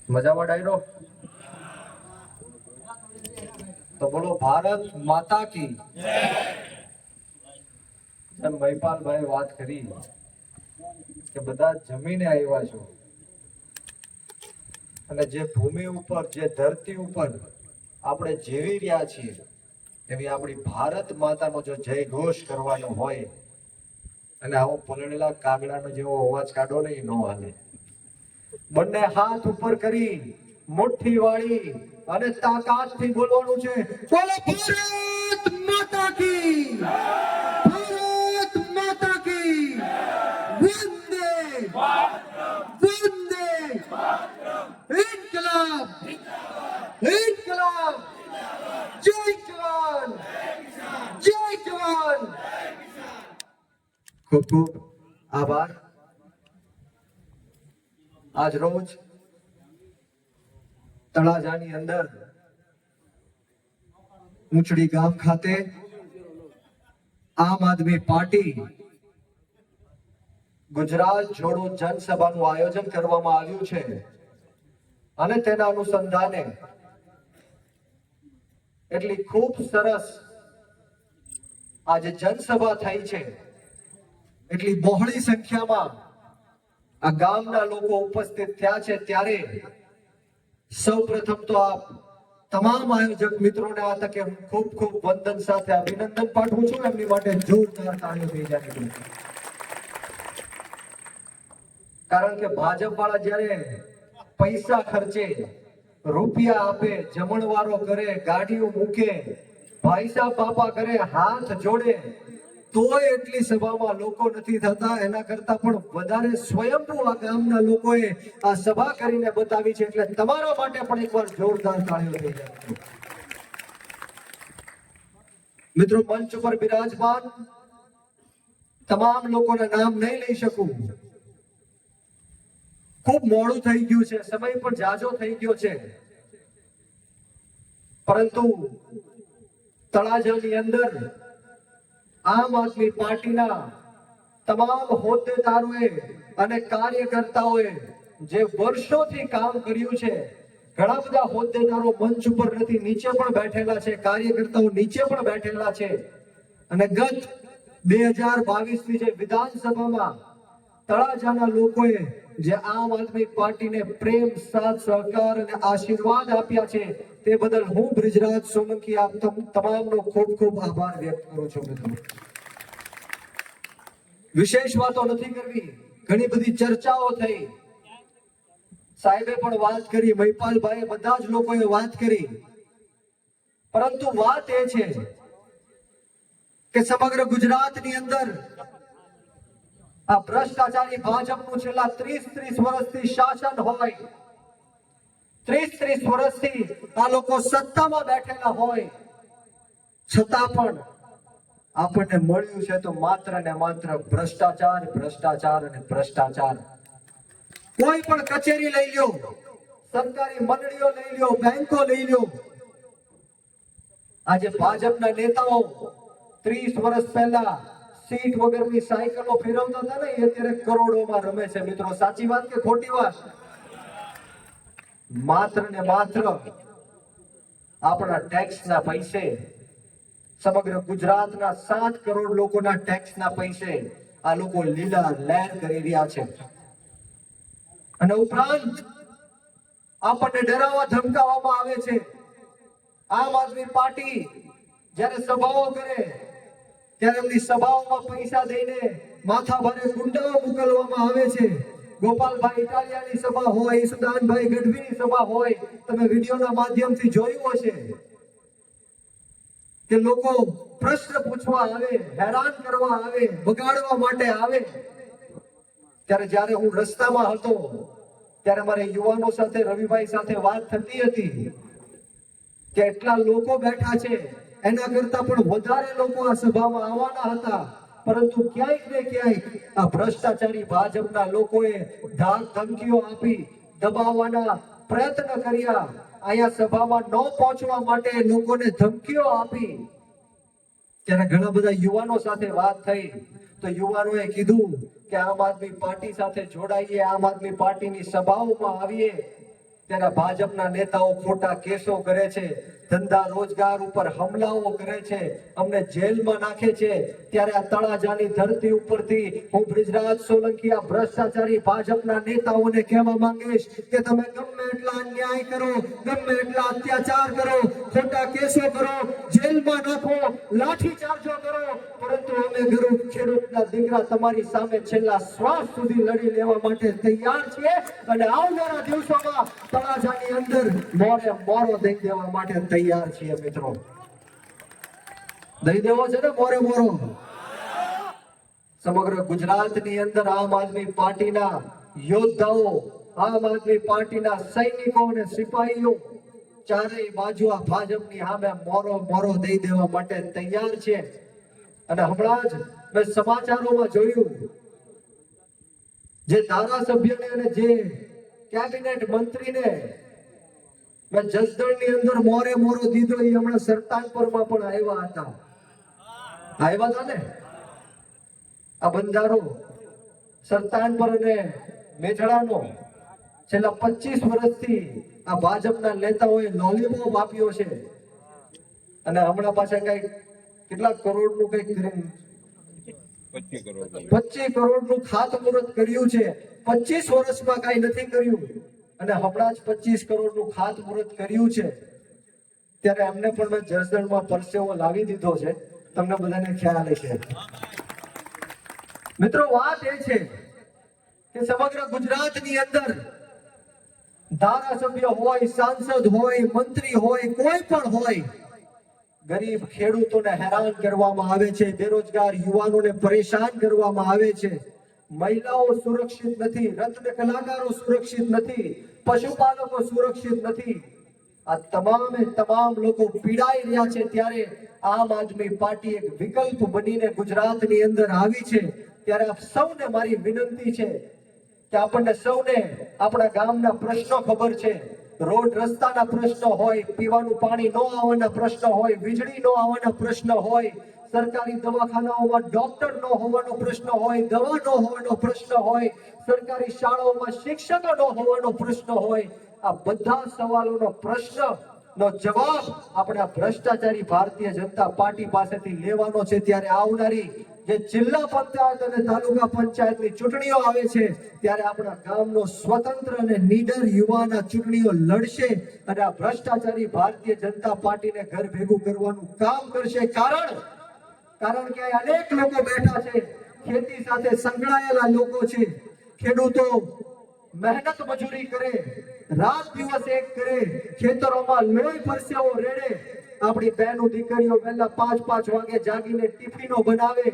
મજામાં ડાયરો તો બોલો ભારત માતા કી જેમ મહિપાલભાઈ વાત કરી કે બધા જમીને આવ્યા છો અને જે ભૂમિ ઉપર જે ધરતી ઉપર આપણે જીવી રહ્યા છીએ એવી આપણી ભારત માતાનો જો જય ઘોષ કરવાનો હોય અને આવો પલળેલા કાગડાનો જેવો અવાજ કાઢો ને એ ન હાલે. બંને હાથ ઉપર કરી મુઠ્ઠી વાળી અને તાકાતથી બોલવાનું છે, બોલો ભારત માતા કી, ભારત માતા કી, વંદે વંદે ઇન્કલાબ ઇન્કલાબ, જય જવાન જય જવાન. ખૂબ ખૂબ આભાર. આજ રોજ તળાજાની અંદર ઉંચડી ગામ ખાતે આમ આદમી પાર્ટી ગુજરાત જોડો જનસભાનું આયોજન કરવામાં આવ્યું છે અને તેના અનુસંધાને એટલી ખૂબ સરસ આજે જનસભા થઈ છે. એટલી બહોળી સંખ્યામાં આ ગામના લોકો ઉપસ્થિત થયા છે ત્યારે સૌપ્રથમ તો આ તમામ આયોજક મિત્રોને આ તકે હું ખૂબ ખૂબ વંદન સાથે અભિનંદન પાઠવું છું. એમની માટે જોરદાર તાળીઓ થઈ જાય. કારણ કે ભાજપ વાળા જ્યારે પૈસા ખર્ચે, રૂપિયા આપે, જમણવારો કરે, ગાડીઓ મૂકે, ભાઈ સાહેબ બાપા કરે, હાથ જોડે, તોય એટલી સભામાં લોકો નથી થતા. એના કરતા પણ વધારે સ્વયંભૂ આ ગામના લોકોએ આ સભા કરીને બતાવી છે. એટલે તમારા માટે પણ એકવાર જોરદાર તાળીઓ થઈ જાય. મિત્રો, મંચ ઉપર બિરાજમાન તમામ લોકોના નામ નહીં લઈ શકું. ખૂબ મોડું થઈ ગયું છે, સમય પણ જાજો થઈ ગયો છે, પરંતુ તળાજાની અંદર આમ આદમી પાર્ટીના તમામ હોદ્દેદારોએ અને કાર્યકર્તાઓએ જે વર્ષોથી કામ કર્યું છે, ઘણા બધા હોદ્દેદારો મંચ ઉપર નથી, નીચે પણ બેઠેલા છે, કાર્યકર્તાઓ નીચે પણ બેઠેલા છે. અને ગત 2022 ની જે વિધાનસભામાં તળાજાના લોકોએ જે આમ આદમી પાર્ટીને પ્રેમ, સાથ, સહકાર અને આશીર્વાદ આપ્યા છે તે બદલ હું બ્રિજરાજ સોલંકી આપ તમામનો ખૂબ ખૂબ આભાર વ્યક્ત કરું છું. મિત્રો, વિશેષ વાતો નથી કરવી, ઘણી બધી ચર્ચાઓ થઈ, સાહેબે પણ વાત કરી, મહિપાલભાઈએ, બધા જ લોકોએ વાત કરી, પરંતુ વાત એ છે કે સમગ્ર ગુજરાતની અંદર આ ભ્રષ્ટાચારી ભાજપનું છેલ્લા 30 વર્ષથી શાસન હોય, 30 વર્ષથી આ લોકો સત્તામાં બેઠેલા હોય, છતાં પણ આપણને મળ્યું છે તો માત્ર ને માત્ર ભ્રષ્ટાચાર, ભ્રષ્ટાચાર અને ભ્રષ્ટાચાર. કોઈ પણ કચેરી લઈ લ્યો, સરકારી મંડળીઓ લઈ લ્યો, બેંકો લઈ લ્યો, આજે ભાજપના નેતાઓ 30 વર્ષ પહેલા સીટ વગરની સાયકલો ફેરવતા હતા ને, એ અત્યારે કરોડોમાં રમે છે. મિત્રો, સાચી વાત કે ખોટી વાત? માત્ર ને માત્ર આપણા ટેક્સના પૈસે, સમગ્ર ગુજરાતના 7 કરોડ લોકોના ટેક્સના પૈસે આ લોકો લીલા લહેર કરી રહ્યા છે. અને ઉપરાંત આપણને ડરાવવા ધમકાવવામાં આવે છે. આમ આદમી પાર્ટી જ્યારે સભાઓ કરે ત્યારે એમની સભાઓમાં પૈસા દઈને માથાભારે ગુંડાઓ મોકલવામાં આવે છે. ગોપાલભાઈ ઇટાલિયાની સભા હોય, ઈસુદાનભાઈ ગઢવીની સભા હોય, તમે વિડીયોના માધ્યમથી જોયું હશે કે લોકો પ્રશ્ન પૂછવા આવે, હેરાન કરવા આવે, બગાડવા માટે આવે. ત્યારે જ્યારે હું રસ્તામાં હતો ત્યારે મારે યુવાનો સાથે, રવિભાઈ સાથે વાત થતી હતી કે એટલા લોકો બેઠા છે, એના કરતા પણ વધારે લોકો આ સભામાં આવવાના હતા, પરંતુ ક્યાંક ને ક્યાંક આ ભ્રષ્ટાચારી ભાજપના લોકોએ ધાક ધમકીઓ આપી, દબાવવાના પ્રયત્ન કર્યા, અહીંયા સભામાં ન પહોંચવા માટે લોકોને ધમકીઓ આપી. ત્યારે ઘણા બધા યુવાનો સાથે વાત થઈ તો યુવાનોએ કીધું કે આમ આદમી પાર્ટી સાથે જોડાઈએ, આમ આદમી પાર્ટીની સભાઓમાં આવીએ, ત્યારે ભાજપના નેતાઓ ખોટા કેસો કરે છે, ધંધા રોજગાર ઉપર હુમલાઓ કરે છે, અમને જેલમાં નાખે છે, ત્યારે આ તળાજાની ધરતી ઉપરથી હું બ્રિજરાજ સોલંકી આ ભ્રષ્ટાચારી ભાજપના નેતાઓને કહેવા માંગીશ કે તમે ગમે એટલા અન્યાય કરો, ગમે એટલા અત્યાચાર કરો, ખોટા કેસો કરો, જેલમાં નાખો, લાઠીચાર્જો કરો, પરંતુ અમે ગરીબ ખેડૂતના દીકરા તમારી સામે છેલ્લા શ્વાસ સુધી લડી લેવા માટે તૈયાર છીએ અને આવનારા દિવસોમાં તળાજાની અંદર મોરે મોરો દઈ દેવા માટે તૈયાર છીએ મિત્રો. દઈ દેવો છે ને મોરે મોરો. સમગ્ર ગુજરાતની અંદર આમ આદમી પાર્ટીના યોદ્ધાઓ, આમ આદમી પાર્ટીના સૈનિકો અને સિપાહીઓ ચારેય બાજુ આ ભાજપની સામે મોરો મોરો દઈ દેવા માટે તૈયાર છે. અને હમણાં જ મેં સમાચારોમાં જોયું જે ધારાસભ્યને અને જે કેબિનેટ મંત્રીને મેં જસદણની અંદર મોરે મોરો દીધો એ હમણાં સરતાનપુરમાં પણ આવ્યા હતા ને આ બંધારો સરતાનપુર અને મેથડાનો છેલ્લા 25 વર્ષથી આ ભાજપના નેતાઓએ લોલીપોપ આપ્યો છે અને હમણાં પાછા કઈક કેટલા કરોડનું કઈક 25 કરોડનું ખાતમુહૂર્ત કર્યું છે. 25 વર્ષમાં કઈ નથી કર્યું અને હમણાં જ 25 કરોડનું ખાતમુહૂર્ત કર્યું છે. ત્યારે અમને પણ મેં જસદણમાં પરસેવો લાવી દીધો છે, તમને બધાને ખ્યાલ હશે. મિત્રો વાત એ છે કે સમગ્ર ગુજરાતની અંદર ધારાસભ્ય હોય, સાંસદ હોય, મંત્રી હોય, કોઈ પણ હોય, ગરીબ ખેડૂતોને હેરાન કરવામાં આવે છે, બેરોજગાર યુવાનોને પરેશાન કરવામાં આવે છે, મહિલાઓ સુરક્ષિત નથી, રત્ન કલાકારો સુરક્ષિત નથી, પશુપાલકો સુરક્ષિત નથી. આ તમામ લોકો પીડાઈ રહ્યા છે. ત્યારે આમ આદમી પાર્ટી એક વિકલ્પ બનીને ગુજરાતની અંદર આવી છે. ત્યારે આપ સૌને મારી વિનંતી છે કે આપણને સૌને આપણા ગામના પ્રશ્નો ખબર છે. રોડ રસ્તાના પ્રશ્નો હોય, પીવાનું પાણી ન આવવાના પ્રશ્નો હોય, વીજળી ન આવવાના પ્રશ્ન હોય, સરકારી દવાખાનાઓમાં ડોક્ટર ન હોવાનો પ્રશ્ન હોય, દવા ન હોવાનો પ્રશ્ન હોય, સરકારી શાળાઓમાં શિક્ષકો ન હોવાનો પ્રશ્ન હોય. આ બધા સવાલોનો પ્રશ્નનો જવાબ આપણા ભ્રષ્ટાચારી ભારતીય જનતા પાર્ટી પાસેથી લેવાનો છે. ત્યારે આવનારી જે જિલ્લા પંચાયત અને તાલુકા પંચાયતની ચૂંટણીઓ આવે છે ત્યારે આપણા ગામનો સ્વતંત્ર અને નીડર યુવાન આ ચૂંટણીઓ લડશે અને આ ભ્રષ્ટાચારી ભારતીય જનતા પાર્ટીને ઘર ભેગું કરવાનું કામ કરશે. કારણ કે અનેક લોકો બેઠા છે, ખેતી સાથે સંકળાયેલા લોકો છે, ખેડૂતો મહેનત મજૂરી કરે, રાત દિવસ એક કરે, ખેતરોમાં લોહી પરસેવો રેડે. આપણી બહેનો દીકરીઓ પહેલા 5 વાગે જાગીને ટિફિનો બનાવે,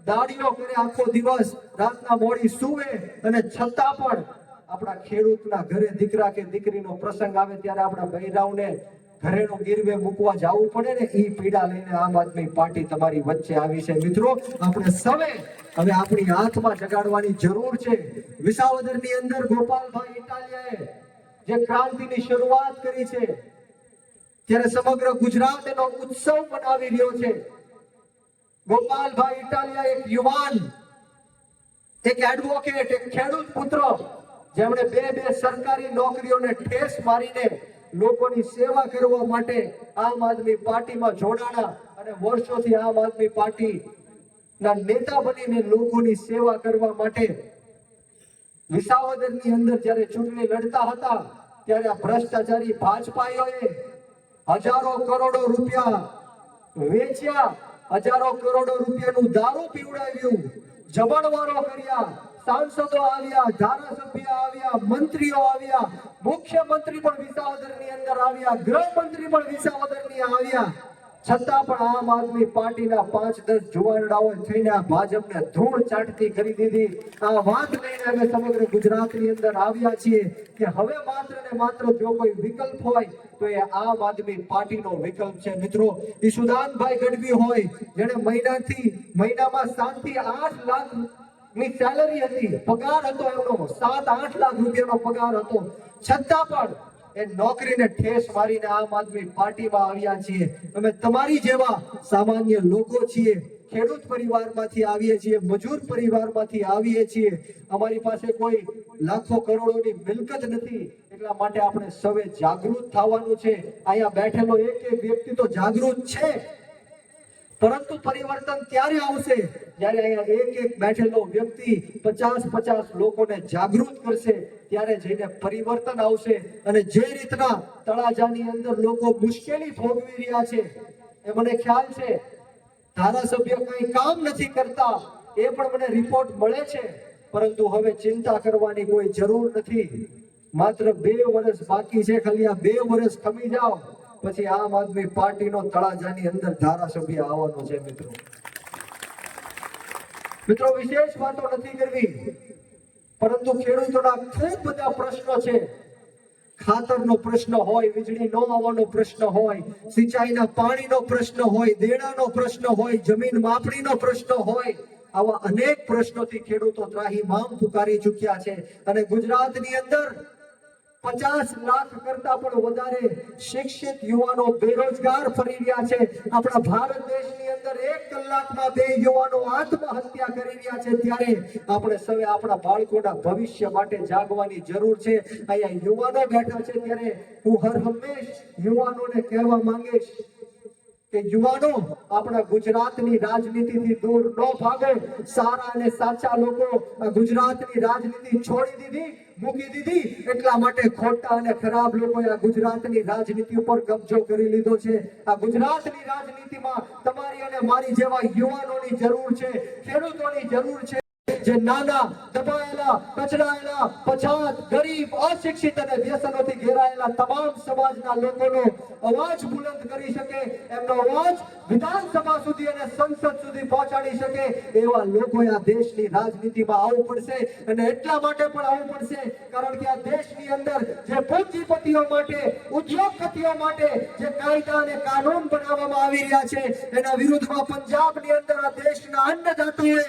દાડીઓ કરે આખો દિવસ, રાતના મોડી સૂવે અને છતાં પણ આપણા ખેડૂતના ઘરે દીકરા કે દીકરીનો પ્રસંગ આવે ત્યારે આપણા બૈરાઓને ઘરેનો ગીરવે મૂકવા જવું પડે ને, એ પીડા લઈને આમ આદમી પાર્ટી તમારી વચ્ચે આવી છે. મિત્રો આપણે સૌએ હવે આપણી હાથમાં જગાડવાની જરૂર છે. વિસાવદરની અંદર ગોપાલભાઈ ઇટાલિયાએ જે ક્રાંતિની શરૂઆત કરી છે ત્યારે સમગ્ર ગુજરાત એનો ઉત્સવ મનાવી રહ્યો છે. ગોપાલભાઈ ઇટાલિયા એક યુવાન, એક એડવોકેટ, એક ખેડૂત પુત્ર જેમણે બે સરકારી નોકરીઓને ઠેસ મારીને લોકોની સેવા કરવા માટે આમ આદમી પાર્ટીમાં જોડાણા અને વર્ષોથી આમ આદમી પાર્ટીના નેતા બનીને લોકોની સેવા કરવા માટે વિસાવદરની અંદર જ્યારે ચૂંટણી લડતા હતા ત્યારે આ ભ્રષ્ટાચારી ભાજપાઈઓએ હજારો કરોડો રૂપિયા વેચ્યા, હજારો કરોડો રૂપિયાનું દારૂ પીવડાવ્યું, જબણવારો કર્યા, સાંસદો આવ્યા, ધારાસભ્ય આવ્યા, મંત્રીઓ આવ્યા, મુખ્યમંત્રી પણ વિસાવદરની અંદર આવ્યા, ગૃહમંત્રી પણ વિસાવદરની આવ્યા, છતાં પણ આમ આદમી પાર્ટીના 5-10 જુવાનડાઓ થઈને આ ભાજપને ધૂળ ચાટતી કરી દીધી. આ વાત લઈને અમે સમગ્ર ગુજરાતની અંદર આવ્યા છીએ કે હવે માત્ર ને માત્ર જો કોઈ વિકલ્પ હોય તો એ આમ આદમી પાર્ટીનો વિકલ્પ છે. મિત્રો ઈશુદાનભાઈ ગઢવી હોય જેને મહિનામાં 7 થી 8 લાખ ની સેલરી હતી, પગાર હતો, એમનો 7-8 લાખ રૂપિયાનો પગાર હતો, છતાં પણ એ નોકરીને ઠેસ મારીને આમ આદમી પાર્ટીમાં આવ્યા છીએ. અમે તમારી જેવા સામાન્ય લોકો છીએ, ખેડૂત પરિવારમાંથી આવીએ છીએ, મજૂર પરિવારમાંથી આવીએ છીએ. અમારી પાસે કોઈ લાખો કરોડોની મિલકત નથી. એટલા માટે આપણે સૌએ જાગૃત થવાનું છે. અહીંયા બેઠેલો એક એક વ્યક્તિ તો જાગૃત છે, પરંતુ પરિવર્તન ત્યારે આવશે જ્યારે અહીંયા એક એક બેઠેલો વ્યક્તિ 50 લોકોને જાગૃત કરશે, ત્યારે જઈને પરિવર્તન આવશે. અને જે રીતના તળાજાની અંદર લોકો મુશ્કેલી ભોગવી રહ્યા છે, એ મને ખ્યાલ છે. ધારાસભ્ય કઈ કામ નથી કરતા એ પણ મને રિપોર્ટ મળે છે, પરંતુ હવે ચિંતા કરવાની કોઈ જરૂર નથી. માત્ર 2 વર્ષ બાકી છે. ખાલી આ 2 વર્ષ ખમી જાઓ પછી આમ આદમી પાર્ટીનો તળાજાની અંદર ધારાસભ્ય આવવાનો છે. મિત્રો વિશેષ વાતો નથી કરવી, પરંતુ ખેડૂતોના ખૂબ બધા પ્રશ્નો છે. ખાતરનો પ્રશ્ન હોય, વીજળી ન આવવાનો પ્રશ્ન હોય, સિંચાઈના પાણીનો પ્રશ્ન હોય, દેણાનો પ્રશ્ન હોય, જમીન માપણીનો પ્રશ્ન હોય, આવા અનેક પ્રશ્નોથી ખેડૂતો ત્રાહિમામ પુકારી ચૂક્યા છે. અને ગુજરાતની અંદર 50 લાખ કરતા પણ વધારે શિક્ષિત યુવાનો બેરોજગાર ફરી રહ્યા છે. આપણા ભારત દેશની અંદર 1 કલાકમાં 2 યુવાનો આત્મહત્યા કરી રહ્યા છે. ત્યારે આપણે સૌએ આપણા બાળકોના ભવિષ્ય માટે જાગવાની જરૂર છે. અહીંયા યુવાનો બેઠા છે, ત્યારે હું હર હંમેશ યુવાનોને કહેવા માંગીશ કે યુવાનો, આપણા ગુજરાતની રાજનીતિથી દૂર ન ભાગો. સારા અને સાચા લોકો ગુજરાતની રાજનીતિ છોડી દીધી, મૂકી દીધી, એટલા માટે ખોટા અને ખરાબ લોકોએ આ ગુજરાતની રાજનીતિ ઉપર કબજો કરી લીધો છે. આ ગુજરાતની રાજનીતિમાં તમારી અને મારી જેવા યુવાનોની જરૂર છે, ખેડૂતોની જરૂર છે, જે નાના, દબાયેલા, કચડાયેલા, પછાત, ગરીબ, અશિક્ષિત અને વ્યસનોથી ઘેરાયેલા તમામ સમાજના લોકોનો અવાજ બુલંદ કરી શકે, એમનો અવાજ વિધાનસભા સુધી અને સંસદ સુધી પહોંચાડી શકે એવા લોકોએ આ દેશની રાજનીતિમાં આવવું પડશે. અને એટલા માટે પણ આવવું પડશે કારણ કે આ દેશની અંદર જે પૂંજીપતિઓ માટે, ઉદ્યોગપતિઓ માટે જે કાયદા અને કાનૂન બનાવવામાં આવી રહ્યા છે, એના વિરુદ્ધમાં પંજાબની અંદર આ દેશના અન્નદાતાઓએ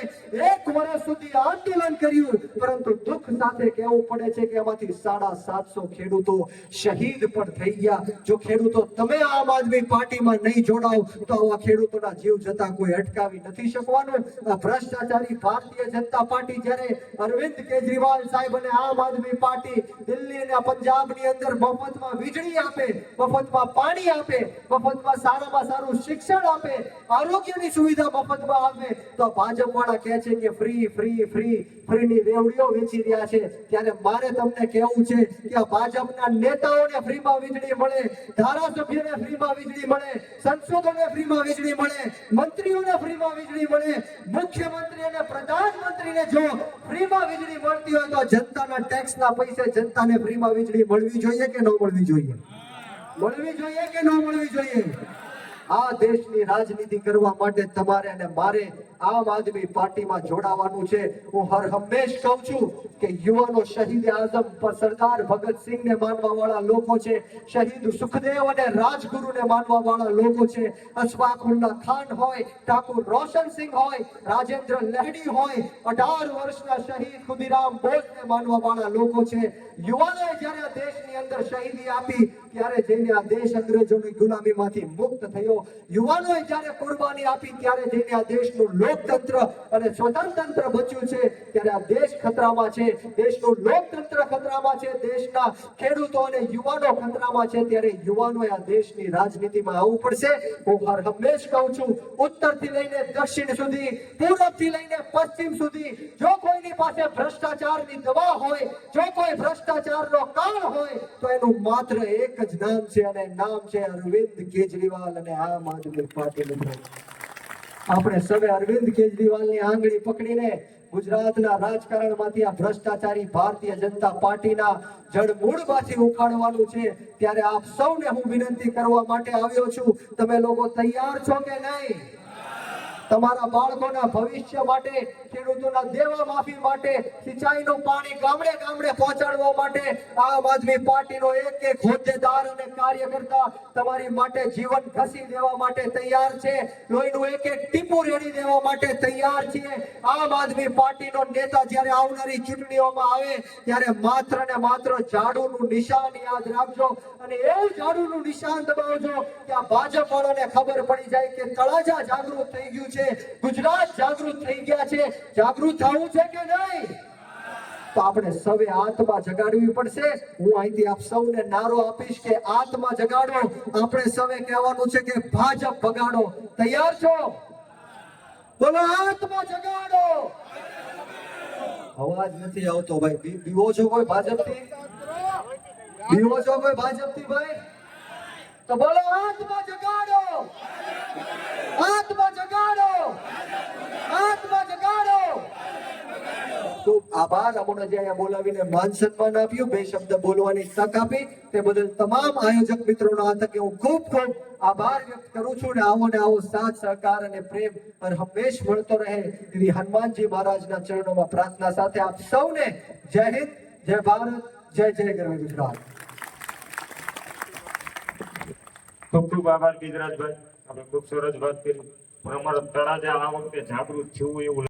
1 વર્ષ સુધી આંદોલન કર્યું, પરંતુ દુઃખ સાથે કહેવું પડે છે કે એમાંથી 750 ખેડૂતો શહીદ પણ થઈ ગયા. જો ખેડૂતો તમે આમ આદમી પાર્ટીમાં નહીં જોડાવ તો આવા ખેડૂતોના જીવ જતા કોઈ અટકાવી નથી શકવાનું. આ ભ્રષ્ટાચારી ભારતીય જનતા પાર્ટી જ્યારે અરવિંદ કેજરીવાલ સાહેબ અને આમ આદમી પાર્ટી દિલ્હી અને પંજાબની અંદર મફતમાં વીજળી આપે, મફતમાં પાણી આપે, મફતમાં સારામાં સારું શિક્ષણ આપે, આરોગ્યની સુવિધા મફતમાં આપે, તો ભાજપ વાળા કહે છે કે ફ્રી ફ્રી ફ્રી ફ્રીની રેવડીઓ વેચી રહ્યા છે. ત્યારે મારે તમને કહેવું છે કે આ ભાજપના નેતાઓને ફ્રીમાં વીજળી મળે, ધારાસભ્યોને ફ્રીમાં વીજળી મળે, સંસદોને ફ્રીમાં વીજળી મળે, મંત્રીઓને ફ્રીમાં વીજળી મળે, મુખ્યમંત્રી અને પ્રધાનમંત્રીને જો ફ્રીમાં વીજળી મળતી હોય તો જનતાના ટેક્સના પૈસે જનતાને ફ્રીમાં વીજળી મળવી જોઈએ કે ન મળવી જોઈએ? મળવી જોઈએ કે ન મળવી જોઈએ? આ દેશની રાજનીતિ કરવા માટે તમારે અને મારે આમ આદમી પાર્ટીમાં જોડાવાનું છે. હું હર હંમેશ કહું છું કે યુવાનો શહીદ આઝમ પર સરદાર ભગતસિંહને માનવા વાળા લોકો છે, શહીદ સુખદેવ અને રાજગુરુને માનવા વાળા લોકો છે, અશફાકુલ્લા ખાન હોય, ઠાકુર રોશનસિંહ હોય, રાજેન્દ્ર લહેડી હોય, 18 વર્ષના શહીદ ખુદીરામ બોઝને માનવા વાળા લોકો છે. યુવાનોએ જ્યારે આ દેશની અંદર શહીદી આપી ત્યારે જઈને આ દેશ અંગ્રેજોની ગુલામીમાંથી મુક્ત થયો. યુવાનોએ જ્યારે કુરબાની આપી ત્યારે જઈને આ દેશનું લોકતંત્ર અને સ્વતંત્ર બચ્યું છે. ત્યારે આ દેશ ખતરામાં છે, દેશનું લોકતંત્ર ખતરામાં છે, દેશના ખેડૂતો અને યુવાનો ખતરામાં છે. ત્યારે યુવાનોએ આ દેશની રાજનીતિમાં આવવું પડશે. હું હર હંમેશ કહું છું, ઉત્તરથી લઈને દક્ષિણ સુધી, પૂર્વથી લઈને પશ્ચિમ સુધી, જો કોઈની પાસે ભ્રષ્ટાચારની દવા હોય, જો કોઈ ભ્રષ્ટાચારનો કાળ હોય તો એનું માત્ર એક જ નામ છે અને નામ છે અરવિંદ કેજરીવાલ અને આમ આદમી પાર્ટી. આપણે સૌએ અરવિંદ કેજરીવાલની આંગળી પકડીને ગુજરાતના રાજકારણમાંથી આ ભ્રષ્ટાચારી ભારતીય જનતા પાર્ટીના જડમૂળમાંથી ઉખાડવાનું છે. ત્યારે આપ સૌને હું વિનંતી કરવા માટે આવ્યો છું, તમે લોકો તૈયાર છો કે નહીં? તમારા બાળકોના ભવિષ્ય માટે, ખેડૂતોના દેવા માફી માટે, સિંચાઈનું પાણી ગામડે ગામડે પહોંચાડવા માટે આમ આદમી પાર્ટીનો એક એક હોદ્દેદાર અને કાર્યકર્તા તમારી માટે જીવન ઘસી દેવા માટે તૈયાર છે, લોહીનું એક એક ટીપું રેડી દેવા માટે તૈયાર છીએ. આમ આદમી પાર્ટીનો નેતા જ્યારે આવનારી ચૂંટણીઓમાં આવે ત્યારે માત્ર ને માત્ર ઝાડુનું નિશાન યાદ રાખજો અને એવું ઝાડુનું નિશાન દબાવજો કે આ ભાજપ વાળાને ખબર પડી જાય કે તળાજા જાગૃત થઈ ગયું છે, ગુજરાત જાગૃત થઈ ગયા છે. જાગૃત થવું છે કે નહીં? તો આપણે સૌએ આત્મા જગાડવી પડશે. હું અહીંથી આપ સૌને નારો આપીશ કે આત્મા જગાડો. આપણે સૌએ કહેવાનું છે કે ભાજપ ભગાડો. તૈયાર છો? બોલો આત્મા જગાડો. અવાજ નથી આવતો ભાઈ. બીવો છો કોઈ ભાજપથી? બીવો છો કોઈ ભાજપથી ભાઈ? તો બોલો આત્મા જગાડો. આત્મા જગાડો. આત્મા જગાડો. ખૂબ આભાર. અમોને જે અહીંયા બોલાવીને માન સન્માન આપ્યું, બે શબ્દ બોલવાની તક આપી, તે બદલ તમામ આયોજક મિત્રોનો આ તકે હું ખૂબ ખૂબ આભાર વ્યક્ત કરું છું. ને આવો સાથ સહકાર અને પ્રેમ અને હંમેશ મળતો રહે એવી હનુમાનજી મહારાજના ચરણોમાં પ્રાર્થના સાથે આપ સૌને જય હિન્દ, જય ભારત, જય જય ગરવી ગુજરાત. ખૂબ ખૂબ આભાર ગિજરાજભાઈ. આપણે ખૂબ સરસ વાત કરી. પણ અમારા તળાજા આ વખતે જાગૃત થયું એવું